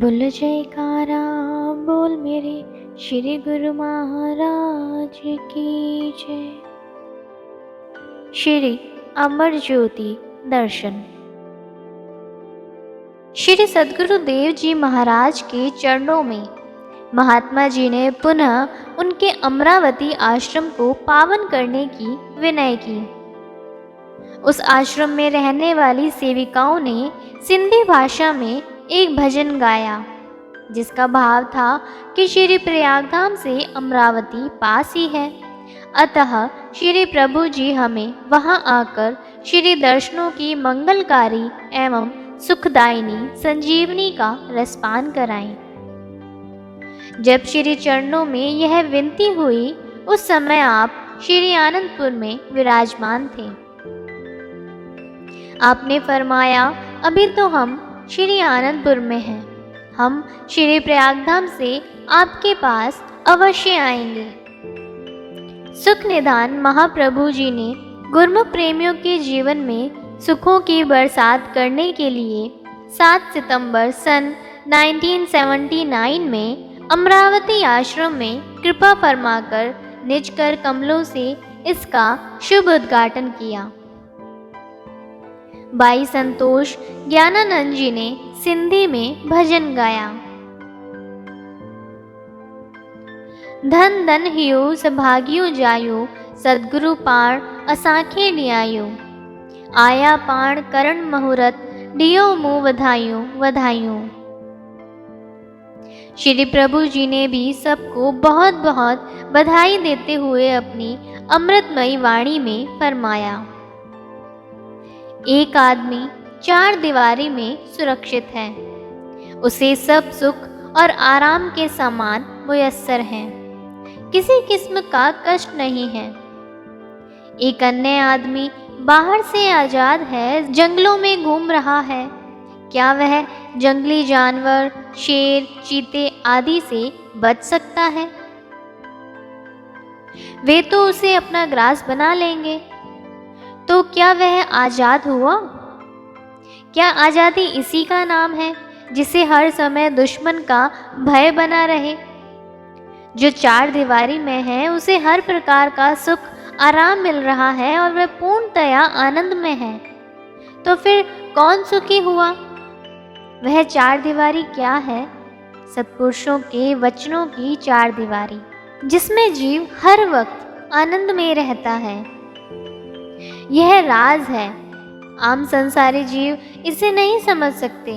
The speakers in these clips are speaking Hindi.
बोल जयकारा बोल मेरे श्री गुरु महाराज की जय। श्री अमर ज्योति दर्शन। श्री सद्गुरु देव जी महाराज के चरणों में महात्मा जी ने पुनः उनके अमरावती आश्रम को पावन करने की विनय की। उस आश्रम में रहने वाली सेविकाओं ने सिंधी भाषा में एक भजन गाया, जिसका भाव था कि श्री प्रयागधाम से अमरावती पास ही है, अतः श्री प्रभु जी हमें वहां आकर श्री दर्शनों की मंगलकारी एवं सुखदायिनी संजीवनी का रसपान कराएं। जब श्री चरणों में यह विनती हुई, उस समय आप श्री आनंदपुर में विराजमान थे। आपने फरमाया, अभी तो हम श्री आनंदपुर में हैं, हम श्री प्रयागधाम से आपके पास अवश्य आएंगे। सुख निधान महाप्रभु जी ने गुरमुख प्रेमियों के जीवन में सुखों की बरसात करने के लिए 7 सितंबर सन 1979 में अमरावती आश्रम में कृपा फरमाकर निज कर कमलों से इसका शुभ उद्घाटन किया। भाई संतोष ज्ञानानंद जी ने सिंधी में भजन गाया। धन धन हियो सभागियो जायो, सद्गुरु पाण असांखे ॾियायो, आया पाण करण मुहूर्त ॾियो मुँह वधायो वधायो। श्री प्रभु जी ने भी सबको बहुत बहुत बधाई देते हुए अपनी अमृतमयी वाणी में फरमाया, एक आदमी 4 दीवारी में सुरक्षित है, उसे सब सुख और आराम के सामान मुयस्सर हैं, किसी किस्म का कष्ट नहीं है। एक अन्य आदमी बाहर से आजाद है, जंगलों में घूम रहा है, क्या वह जंगली जानवर शेर चीते आदि से बच सकता है? वे तो उसे अपना ग्रास बना लेंगे, तो क्या वह आज़ाद हुआ? क्या आज़ादी इसी का नाम है जिसे हर समय दुश्मन का भय बना रहे? जो 4 दीवारी में है, उसे हर प्रकार का सुख आराम मिल रहा है और वह पूर्णतया आनंद में है, तो फिर कौन सुखी हुआ? वह 4 दीवारी क्या है? सत्पुरुषों के वचनों की 4 दीवारी, जिसमें जीव हर वक्त आनंद में रहता है। यह राज है, आम संसारी जीव इसे नहीं समझ सकते।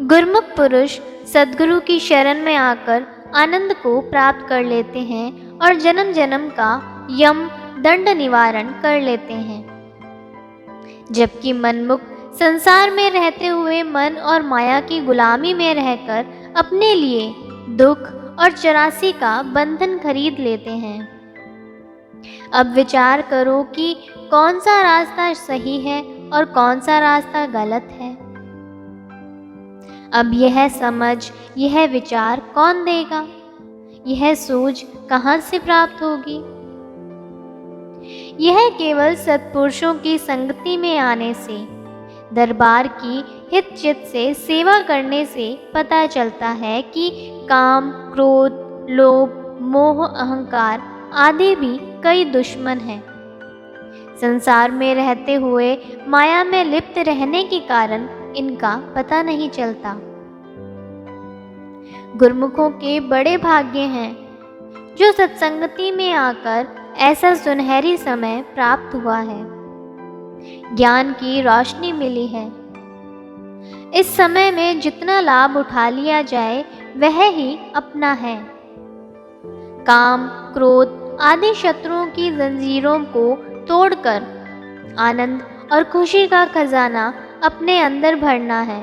गुरमुख पुरुष सद्गुरु की शरण में आकर आनंद को प्राप्त कर लेते हैं और जन्म जन्म का यम दंड निवारण कर लेते हैं, जबकि मनमुख संसार में रहते हुए मन और माया की गुलामी में रहकर अपने लिए दुख और 84 का बंधन खरीद लेते हैं। अब विचार करो कि कौन सा रास्ता सही है और कौन सा रास्ता गलत है। अब यह समझ, यह विचार कौन देगा? यह सूझ कहाँ से प्राप्त होगी? यह केवल सत्पुरुषों की संगति में आने से, दरबार की हित चित से सेवा करने से पता चलता है कि काम, क्रोध, लोभ, मोह, अहंकार आदि भी कई दुश्मन हैं। संसार में रहते हुए माया में लिप्त रहने के कारण इनका पता नहीं चलता। गुरमुखों के बड़े भाग्य हैं जो सत्संगति में आकर ऐसा सुनहरी समय प्राप्त हुआ है, ज्ञान की रोशनी मिली है। इस समय में जितना लाभ उठा लिया जाए वह ही अपना है। काम, क्रोध आदि शत्रुओं की जंजीरों को तोड़कर आनंद और खुशी का खजाना अपने अंदर भरना है,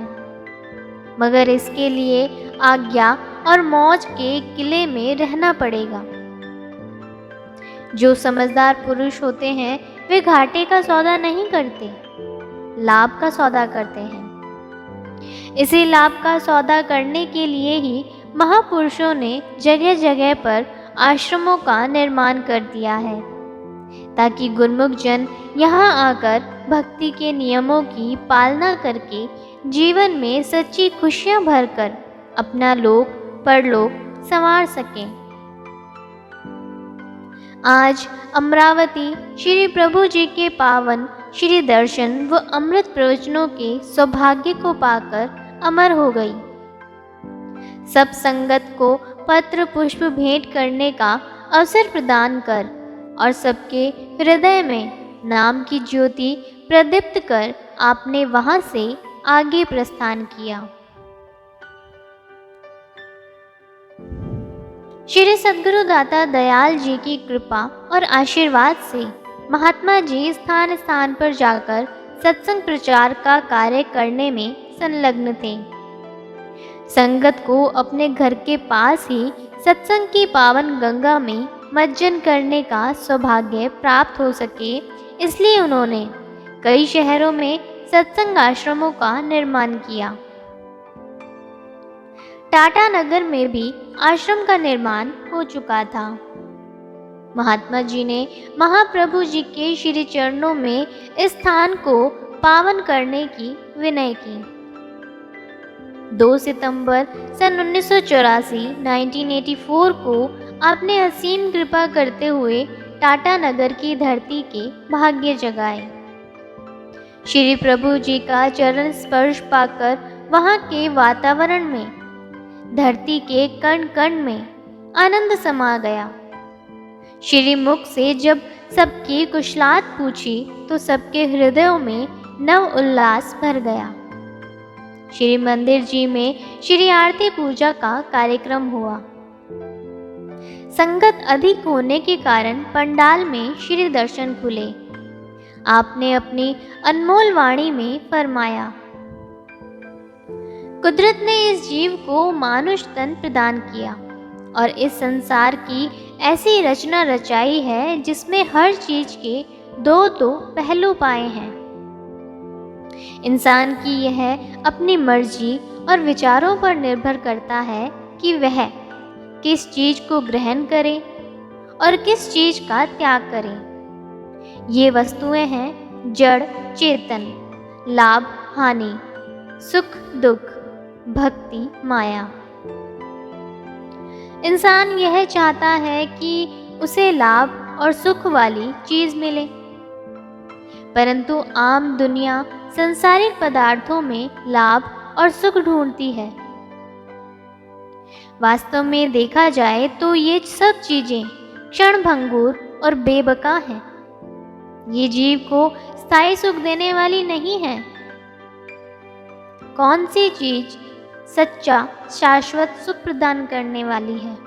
मगर इसके लिए आज्ञा और मौज के किले में रहना पड़ेगा। जो समझदार पुरुष होते हैं वे घाटे का सौदा नहीं करते, लाभ का सौदा करते हैं। इसी लाभ का सौदा करने के लिए ही महापुरुषों ने जगह जगह पर आश्रमों का निर्माण कर दिया है, ताकि गुरुमुख जन यहाँ आकर भक्ति के नियमों की पालना करके जीवन में सच्ची खुशियाँ भरकर अपना लोक परलोक संवार सकें। आज अमरावती श्री प्रभु जी के पावन श्री दर्शन व अमृत प्रवचनों के सौभाग्य को पाकर अमर हो गई। सब संगत को पत्र पुष्प भेंट करने का अवसर प्रदान कर और सबके हृदय में नाम की ज्योति प्रदीप्त कर आपने वहां से आगे प्रस्थान किया। श्री सद्गुरु दाता दयाल जी की कृपा और आशीर्वाद से महात्मा जी स्थान स्थान पर जाकर सत्संग प्रचार का कार्य करने में संलग्न थे। संगत को अपने घर के पास ही सत्संग की पावन गंगा में मज्जन करने का सौभाग्य प्राप्त हो सके, इसलिए उन्होंने कई शहरों में सत्संग आश्रमों का निर्माण किया। टाटा नगर में भी आश्रम का निर्माण हो चुका था। महात्मा जी ने महाप्रभु जी के श्री चरणों में इस स्थान को पावन करने की विनय की। 2 सितंबर सन 1984 को आपने असीम कृपा करते हुए टाटा नगर की धरती के भाग्य जगाए। श्री प्रभु जी का चरण स्पर्श पाकर वहाँ के वातावरण में, धरती के कण कण में आनंद समा गया। श्री मुख से जब सबकी कुशलात पूछी तो सबके हृदयों में नव उल्लास भर गया। श्री मंदिर जी में श्री आरती पूजा का कार्यक्रम हुआ। संगत अधिक होने के कारण पंडाल में श्री दर्शन खुले। आपने अपनी अनमोल वाणी में फरमाया, कुदरत ने इस जीव को मानुष तन प्रदान किया और इस संसार की ऐसी रचना रचाई है जिसमें हर चीज के दो पहलू पाए हैं। इंसान की यह अपनी मर्जी और विचारों पर निर्भर करता है कि वह किस चीज को ग्रहण करे और किस चीज का त्याग करे। ये वस्तुएं हैं जड़ चेतन, लाभ हानि, सुख दुख, भक्ति माया। इंसान यह चाहता है कि उसे लाभ और सुख वाली चीज मिले, परंतु आम दुनिया संसारिक पदार्थों में लाभ और सुख ढूंढती है। वास्तव में देखा जाए तो ये सब चीजें क्षणभंगुर और बेबका हैं। ये जीव को स्थायी सुख देने वाली नहीं है। कौन सी चीज सच्चा शाश्वत सुख प्रदान करने वाली है,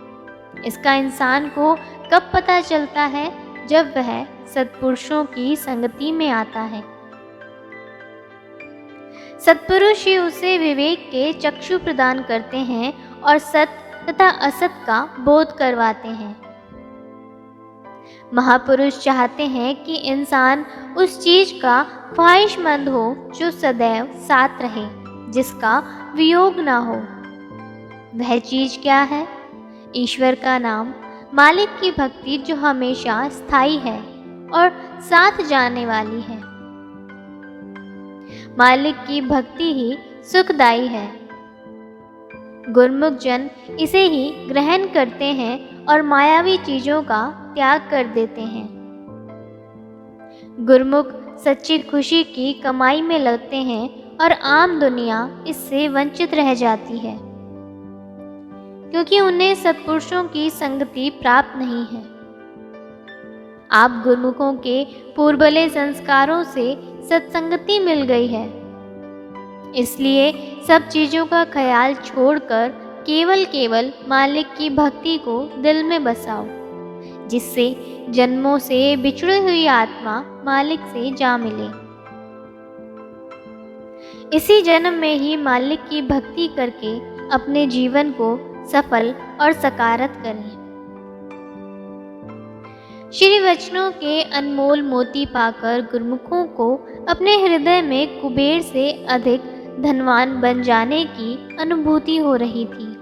इसका इंसान को कब पता चलता है? जब वह सत्पुरुषों की संगति में आता है। सत्पुरुष ही उसे विवेक के चक्षु प्रदान करते हैं और सत्य तथा असत का बोध करवाते हैं। महापुरुष चाहते हैं कि इंसान उस चीज का ख्वाहिशमंद हो जो सदैव साथ रहे, जिसका वियोग ना हो। वह चीज क्या है? ईश्वर का नाम, मालिक की भक्ति जो हमेशा स्थायी है और साथ जाने वाली है। मालिक की भक्ति ही सुखदायी है। गुरमुख जन इसे ही ग्रहण करते हैं और मायावी चीजों का त्याग कर देते हैं। गुरमुख सच्ची खुशी की कमाई में लगते हैं और आम दुनिया इससे वंचित रह जाती है, क्योंकि उन्हें सत्पुरुषों की संगति प्राप्त नहीं है। आप गुरुमुखों के पूर्वले संस्कारों से सत्संगति मिल गई है, इसलिए सब चीज़ों का ख्याल छोड़कर केवल मालिक की भक्ति को दिल में बसाओ, जिससे जन्मों से बिछड़ी हुई आत्मा मालिक से जा मिले। इसी जन्म में ही मालिक की भक्ति करके अपने जीवन को सफल और सकारत करें। श्री वचनों के अनमोल मोती पाकर गुरुमुखों को अपने हृदय में कुबेर से अधिक धनवान बन जाने की अनुभूति हो रही थी।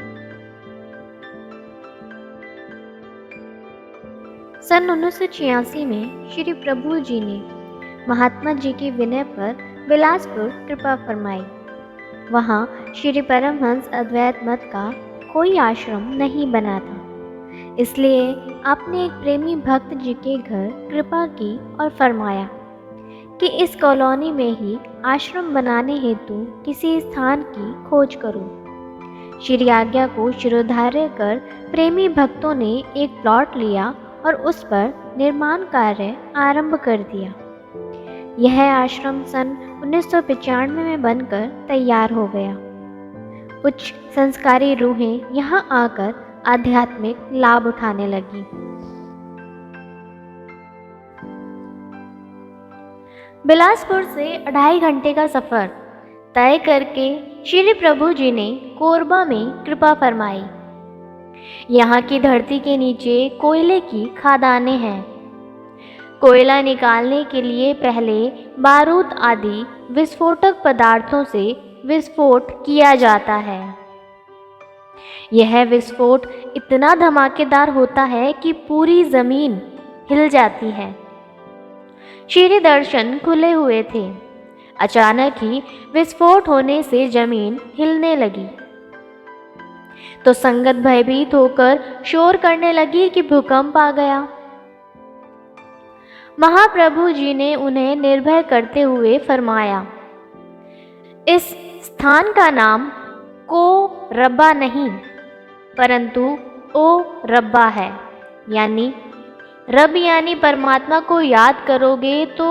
सन 1986 में श्री प्रभु जी ने महात्मा जी के विनय पर बिलासपुर कृपा फरमाई। वहाँ श्री परमहंस अद्वैत मत का कोई आश्रम नहीं बना था, इसलिए आपने एक प्रेमी भक्त जी के घर कृपा की और फरमाया कि इस कॉलोनी में ही आश्रम बनाने हेतु किसी स्थान की खोज करो। श्री आज्ञा को शिरोधार्य कर प्रेमी भक्तों ने एक प्लॉट लिया और उस पर निर्माण कार्य आरंभ कर दिया। यह आश्रम सन 1995 में बनकर तैयार हो गया। उच्च संस्कारी रूहें यहाँ आकर आध्यात्मिक लाभ उठाने लगी। बिलासपुर से 2.5 घंटे का सफ़र तय करके श्री प्रभु जी ने कोरबा में कृपा फरमाई। यहाँ की धरती के नीचे कोयले की खदानें हैं। कोयला निकालने के लिए पहले बारूद आदि विस्फोटक पदार्थों से विस्फोट किया जाता है। यह विस्फोट इतना धमाकेदार होता है कि पूरी जमीन हिल जाती है। श्री दर्शन खुले हुए थे। अचानक ही विस्फोट होने से जमीन हिलने लगी तो संगत भयभीत होकर शोर करने लगी कि भूकंप आ गया। महाप्रभु जी ने उन्हें निर्भय करते हुए फरमाया, इस स्थान का नाम को रब्बा नहीं परंतु ओ रब्बा है, यानी रब यानी परमात्मा को याद करोगे तो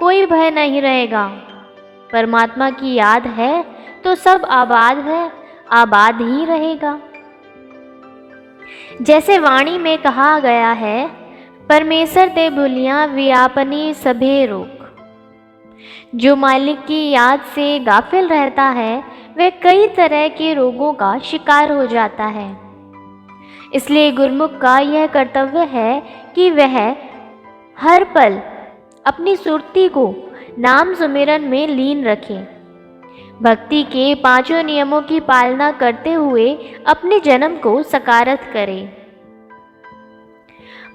कोई भय नहीं रहेगा। परमात्मा की याद है तो सब आबाद है, आबाद ही रहेगा। जैसे वाणी में कहा गया है, परमेश्वर ते भूलियाँ व्यापनी सभे रोग। जो मालिक की याद से गाफिल रहता है वह कई तरह के रोगों का शिकार हो जाता है। इसलिए गुरुमुख का यह कर्तव्य है कि वह हर पल अपनी सुरती को नाम सुमिरन में लीन रखे, भक्ति के 5 नियमों की पालना करते हुए अपने जन्म को सकारत करे।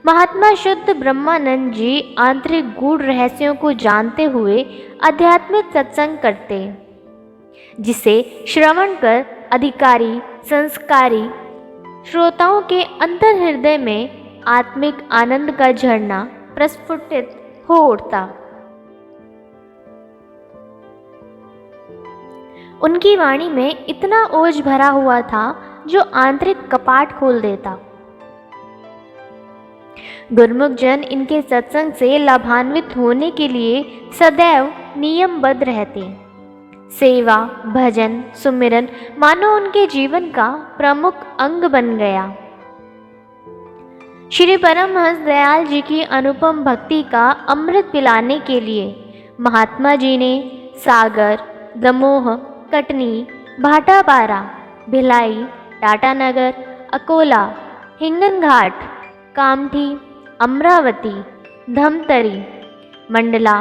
महात्मा शुद्ध ब्रह्मानंद जी आंतरिक गूढ़ रहस्यों को जानते हुए आध्यात्मिक सत्संग करते, जिसे श्रवण कर अधिकारी संस्कारी श्रोताओं के अंतर हृदय में आत्मिक आनंद का झरना प्रस्फुटित हो उठता। उनकी वाणी में इतना ओज भरा हुआ था जो आंतरिक कपाट खोल देता। गुरुमुख जन इनके सत्संग से लाभान्वित होने के लिए सदैव नियमबद्ध रहते। सेवा भजन सुमिरन मानो उनके जीवन का प्रमुख अंग बन गया। श्री परमहंस दयाल जी की अनुपम भक्ति का अमृत पिलाने के लिए महात्मा जी ने सागर, दमोह, कटनी, भाटापारा, भिलाई, टाटानगर, अकोला, हिंगनघाट, कामठी, अमरावती, धमतरी, मंडला,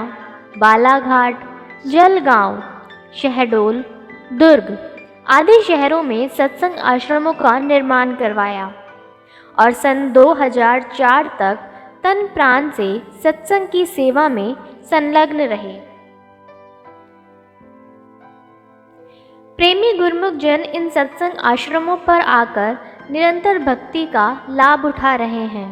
बालाघाट, जलगांव, शहडोल, दुर्ग आदि शहरों में सत्संग आश्रमों का निर्माण करवाया और सन 2004 तक तन प्राण से सत्संग की सेवा में संलग्न रहे। प्रेमी गुरुमुख जन इन सत्संग आश्रमों पर आकर निरंतर भक्ति का लाभ उठा रहे हैं।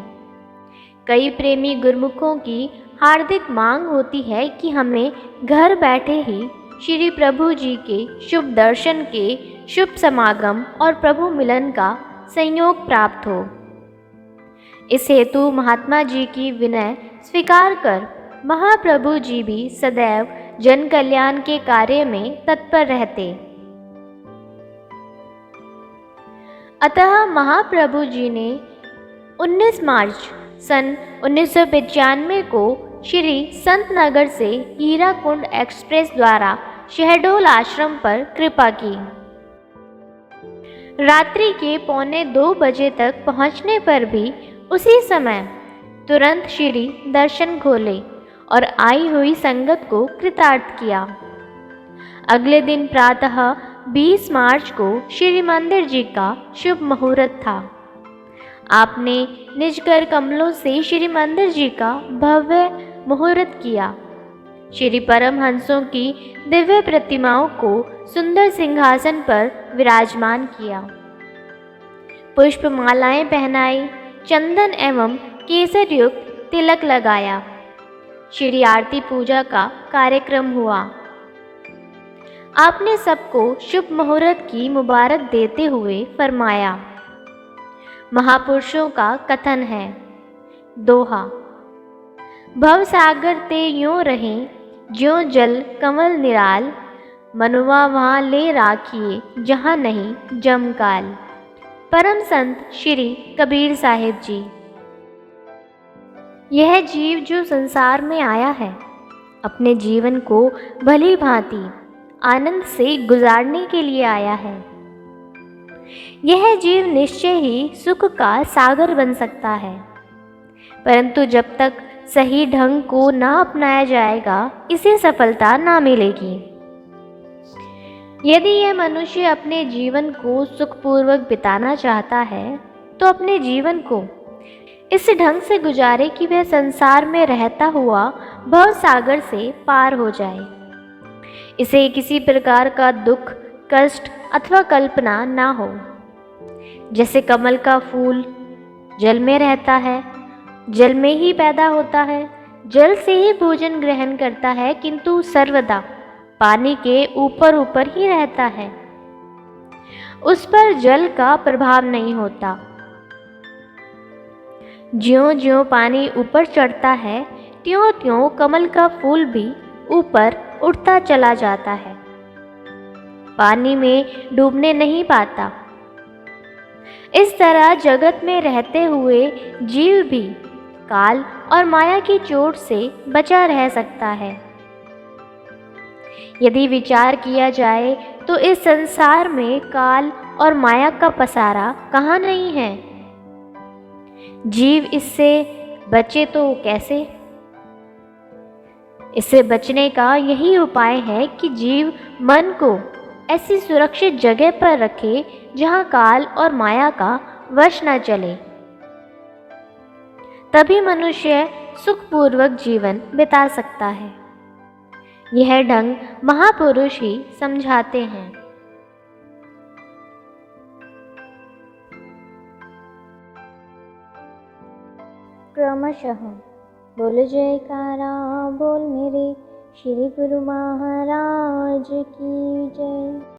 कई प्रेमी गुरुमुखों की हार्दिक मांग होती है कि हमें घर बैठे ही श्री प्रभु जी के शुभ दर्शन के शुभ समागम और प्रभु मिलन का संयोग प्राप्त हो। इस हेतु महात्मा जी की विनय स्वीकार कर महाप्रभु जी भी सदैव जन कल्याण के कार्य में तत्पर रहते। अतः महाप्रभु जी ने 19 मार्च सन 1995 को श्री संत नगर से हीराकुंड एक्सप्रेस द्वारा शहडोल आश्रम पर कृपा की। रात्रि के 1:45 बजे तक पहुंचने पर भी उसी समय तुरंत श्री दर्शन खोले और आई हुई संगत को कृतार्थ किया। अगले दिन प्रातः 20 मार्च को श्री मंदिर जी का शुभ मुहूर्त था। आपने निज कर कमलों से श्री मंदिर जी का भव्य मुहूर्त किया। श्री परमहंसों की दिव्य प्रतिमाओं को सुंदर सिंहासन पर विराजमान किया। पुष्पमालाएं पहनाई, चंदन एवं केसर युक्त तिलक लगाया। श्री आरती पूजा का कार्यक्रम हुआ। आपने सबको शुभ मुहूर्त की मुबारक देते हुए फरमाया। महापुरुषों का कथन है, दोहा, भव सागर ते यूं रहें ज्यों जल कमल निराल, मनुआ वहाँ ले राखिए जहाँ नहीं जमकाल। परम संत श्री कबीर साहिब जी। यह जीव जो संसार में आया है, अपने जीवन को भली भांति आनंद से गुजारने के लिए आया है। यह जीव निश्चय ही सुख का सागर बन सकता है, परंतु जब तक सही ढंग को ना अपनाया जाएगा, इसे सफलता ना मिलेगी। यदि यह मनुष्य अपने जीवन को सुखपूर्वक बिताना चाहता है, तो अपने जीवन को इस ढंग से गुजारे कि वह संसार में रहता हुआ भव सागर से पार हो जाए। इसे किसी प्रकार का दुख, कष्ट अथवा कल्पना ना हो। जैसे कमल का फूल जल में रहता है, जल में ही पैदा होता है, जल से ही भोजन ग्रहण करता है, किंतु सर्वदा पानी के ऊपर ऊपर ही रहता है। उस पर जल का प्रभाव नहीं होता। ज्यों ज्यों पानी ऊपर चढ़ता है, त्यों त्यों कमल का फूल भी ऊपर उठता चला जाता है, पानी में डूबने नहीं पाता। इस तरह जगत में रहते हुए जीव भी काल और माया की चोट से बचा रह सकता है। यदि विचार किया जाए तो इस संसार में काल और माया का पसारा कहाँ नहीं है। जीव इससे बचे तो कैसे? इससे बचने का यही उपाय है कि जीव मन को ऐसी सुरक्षित जगह पर रखे जहाँ काल और माया का वश न चले। तभी मनुष्य सुखपूर्वक जीवन बिता सकता है। यह ढंग महापुरुष ही समझाते हैं। क्रमशः बोल जयकारा बोल मेरे श्री गुरु महाराज की जय।